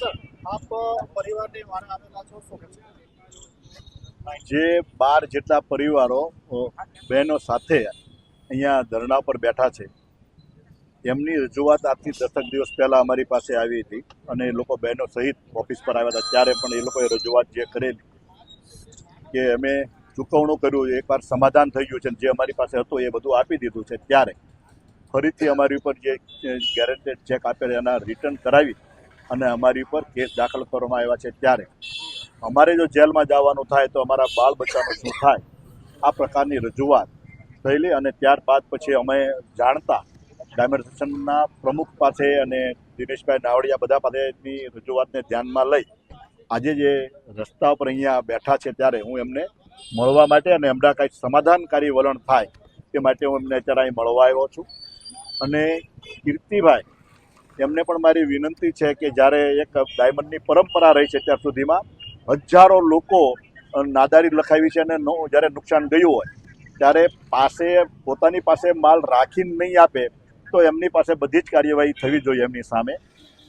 Sir આપ પરિવારની વારે આવેલા છો, શું કહેશો? જે 12 જેટલા પરિવારો બહેનો સાથે અહીંયા ધરણા પર બેઠા છે, એમની રજૂઆત આજથી 10 દિવસ પહેલાં અમારી પાસે આવી હતી અને એ લોકો બહેનો સહિત ઓફિસ પર આવ્યા હતા. ત્યારે પણ એ લોકોએ રજૂઆત જે કરેલી કે અમે ચૂકવણું કર્યું, એકવાર સમાધાન થઈ ગયું છે, જે અમારી પાસે હતું એ બધું આપી દીધું છે, ત્યારે ફરીથી અમારી ઉપર જે ગેરંટેડ ચેક આપેલા એના રિટર્ન કરાવી અને અમારી ઉપર કેસ દાખલ કરવામાં આવ્યા છે. ત્યારે અમારે જો જેલમાં જવાનું થાય તો અમારા બાળ બચ્ચાનું શું થાય, આ પ્રકારની રજૂઆત થયેલી. અને ત્યારબાદ પછી અમે જાણતા ડાયમર્સનના પ્રમુખ પાસે અને દિનેશભાઈ નાવડિયા બધા પાસેની રજૂઆતને ધ્યાનમાં લઈ આજે જે રસ્તા પર અહીંયા બેઠા છે, ત્યારે હું એમને મળવા માટે અને એમના કાંઈક સમાધાનકારી વલણ થાય તે માટે હું એમને અત્યારે અહીં મળવા આવ્યો છું. અને કીર્તિભાઈ, એમને પણ મારી વિનંતી છે કે જ્યારે એક ડાયમંડની પરંપરા રહી છે ત્યાર સુધીમાં હજારો લોકો નાદારી લખાવી છે અને જ્યારે નુકસાન ગયું હોય ત્યારે પોતાની પાસે માલ રાખીને નહીં આપે તો એમની પાસે બધી જ કાર્યવાહી થવી જોઈએ એમની સામે.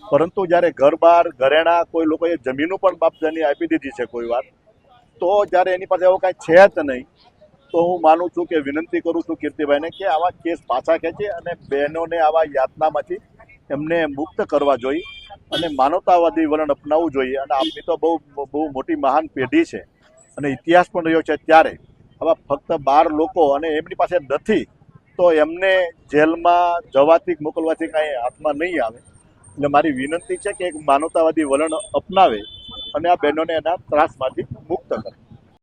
પરંતુ જ્યારે ઘર બાર ઘરેણા કોઈ લોકોએ જમીનો પણ બાપજાની આપી દીધી છે કોઈ વાર, તો જ્યારે એની પાસે એવું કાંઈ છે જ નહીં, તો હું માનું છું કે વિનંતી કરું છું કીર્તિભાઈને કે આવા કેસ પાછા ખેંચે અને બહેનોને આવા યાતનામાંથી એમને મુક્ત કરવા જોઈએ અને માનવતાવાદી વલણ અપનાવવું જોઈએ. અને આપણી તો બહુ મોટી મહાન પેઢી છે અને ઇતિહાસ પણ રહ્યો છે, ત્યારે આવા ફક્ત 12 લોકો અને એમની પાસે નથી તો એમને જેલમાં જવાથી મોકલવાથી કાંઈ હાથમાં નહીં આવે. એટલે મારી વિનંતી છે કે એક માનવતાવાદી વલણ અપનાવે અને આ બહેનોને એના ત્રાસમાંથી મુક્ત કરે.